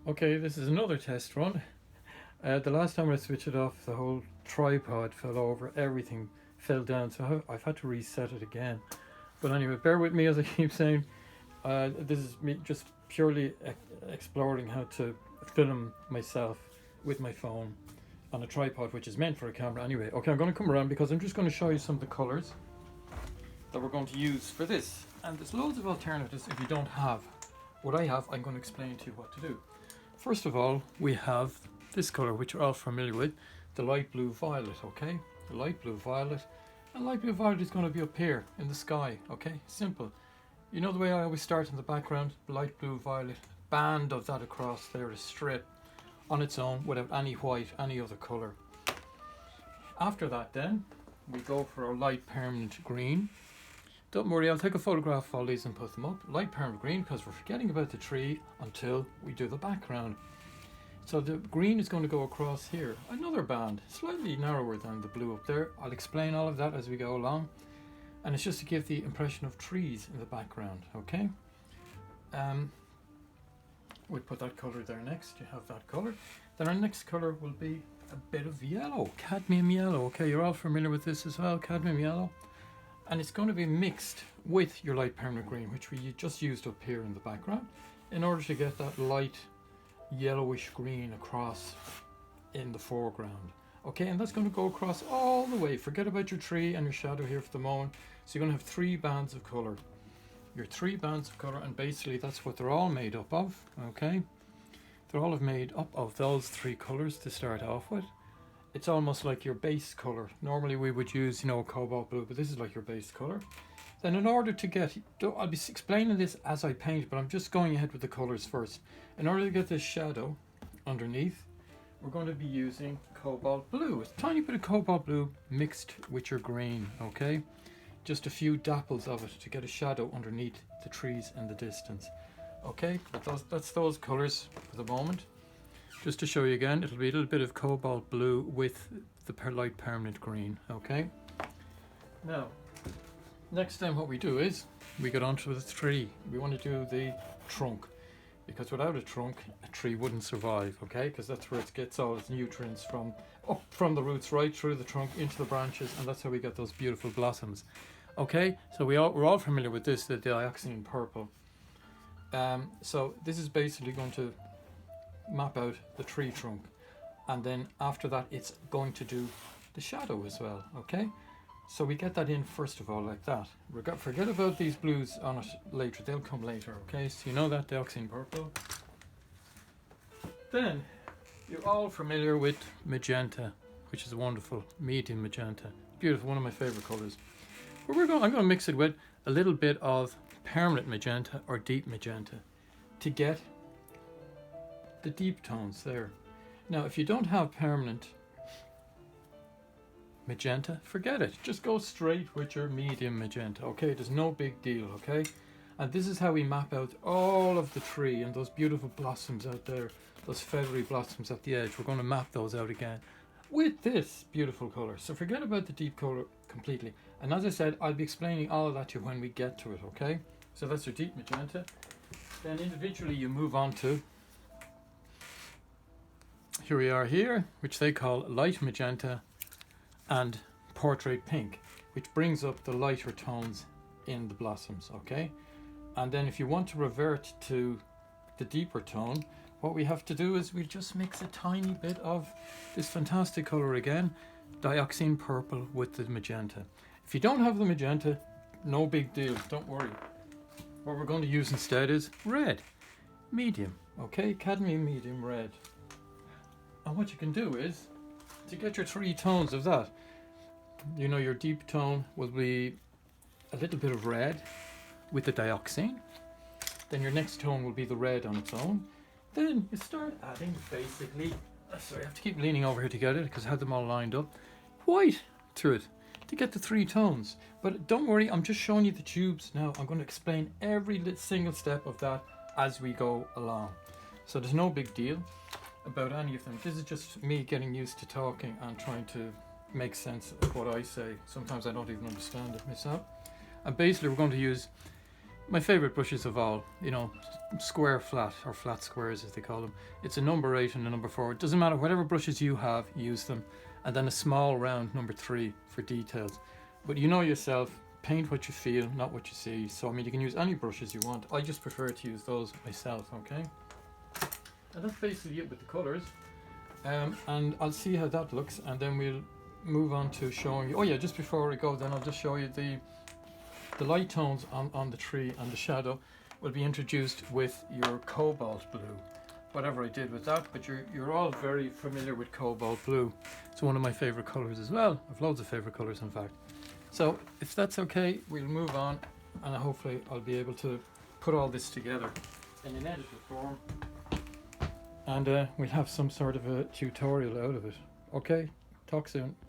Okay, this is another test run. The last time I switched it off, the whole tripod fell over, everything fell down, so I've had to reset it again. But anyway, bear with me as I keep saying. This is me just purely exploring how to film myself with my phone on a tripod, which is meant for a camera anyway. Okay, I'm going to come around because I'm just going to show you some of the colours that we're going to use for this. And there's loads of alternatives if you don't have what I have. I'm going to explain to you what to do. First of all, we have this colour, which you're all familiar with, the light blue violet, okay? The light blue violet. And light blue violet is going to be up here in the sky, okay? Simple. You know the way I always start in the background? Light blue violet, band of that across there, a strip on its own without any white, any other colour. After that then, we go for a light permanent green. Don't worry, I'll take a photograph of all these and put them up. Light permanent green, because we're forgetting about the tree until we do the background. So the green is going to go across here. Another band, slightly narrower than the blue up there. I'll explain all of that as we go along. And it's just to give the impression of trees in the background, okay? We'll put that colour there next. You have that colour. Then our next colour will be a bit of yellow, cadmium yellow. Okay, you're all familiar with this as well, cadmium yellow. And it's going to be mixed with your light permanent green, which we just used up here in the background, in order to get that light yellowish green across in the foreground. Okay, and that's going to go across all the way. Forget about your tree and your shadow here for the moment. So you're going to have 3 bands of colour. Your 3 bands of colour, and basically that's what they're all made up of. Okay, they're all made up of those 3 colours to start off with. It's almost like your base colour. Normally we would use, cobalt blue, but this is like your base colour. Then in order to get, I'll be explaining this as I paint, but I'm just going ahead with the colours first. In order to get this shadow underneath, we're going to be using cobalt blue. A tiny bit of cobalt blue mixed with your green, okay? Just a few dapples of it to get a shadow underneath the trees in the distance. Okay, but that's those colours for the moment. Just to show you again, it'll be a little bit of cobalt blue with the light permanent green, okay? Now, next time what we do is, we get onto the tree. We want to do the trunk, because without a trunk, a tree wouldn't survive, okay? Because that's where it gets all its nutrients from, up from the roots right through the trunk into the branches, and that's how we get those beautiful blossoms. Okay, so we're all familiar with this, the dioxazine purple. So this is basically going to map out the tree trunk, and then after that it's going to do the shadow as well, okay? So we get that in first of all like that. Forget about these blues on it later, they'll come later, okay? So you know that dioxazine purple. Then you're all familiar with magenta, which is wonderful, medium magenta, beautiful, one of my favorite colors. But I'm going to mix it with a little bit of permanent magenta or deep magenta to get the deep tones there. Now if you don't have permanent magenta, forget it, just go straight with your medium magenta, okay? There's no big deal, okay? And this is how we map out all of the tree and those beautiful blossoms out there, those feathery blossoms at the edge. We're going to map those out again with this beautiful color. So forget about the deep color completely, and as I said, I'll be explaining all of that to you when we get to it, okay? So that's your deep magenta. Then individually you move on to, here we are here, which they call light magenta and portrait pink, which brings up the lighter tones in the blossoms, okay? And then if you want to revert to the deeper tone, what we have to do is we just mix a tiny bit of this fantastic color again, dioxazine purple with the magenta. If you don't have the magenta, no big deal, don't worry. What we're going to use instead is red, medium, okay? Cadmium medium red. And what you can do is, to get your 3 tones of that, your deep tone will be a little bit of red with the dioxazine. Then your next tone will be the red on its own. Then you start adding basically, sorry, I have to keep leaning over here to get it because I had them all lined up, white to it to get the 3 tones. But don't worry, I'm just showing you the tubes now. I'm going to explain every single step of that as we go along. So there's no big deal about any of them. This is just me getting used to talking and trying to make sense of what I say. Sometimes I don't even understand it myself. And basically we're going to use my favorite brushes of all, you know, square flat, or flat squares as they call them. It's a number 8 and a number 4. It doesn't matter, whatever brushes you have, use them. And then a small round number 3 for details. But you know yourself, paint what you feel, not what you see. So I mean, you can use any brushes you want. I just prefer to use those myself, okay? And that's basically it with the colours. And I'll see how that looks, and then we'll move on to showing you. Oh yeah, just before we go, then I'll just show you the light tones on the tree, and the shadow will be introduced with your cobalt blue. Whatever I did with that, but you're all very familiar with cobalt blue. It's one of my favorite colors as well. I've loads of favorite colors, in fact. So if that's okay, we'll move on, and hopefully I'll be able to put all this together in an edited form, and we'll have some sort of a tutorial out of it. Okay, talk soon.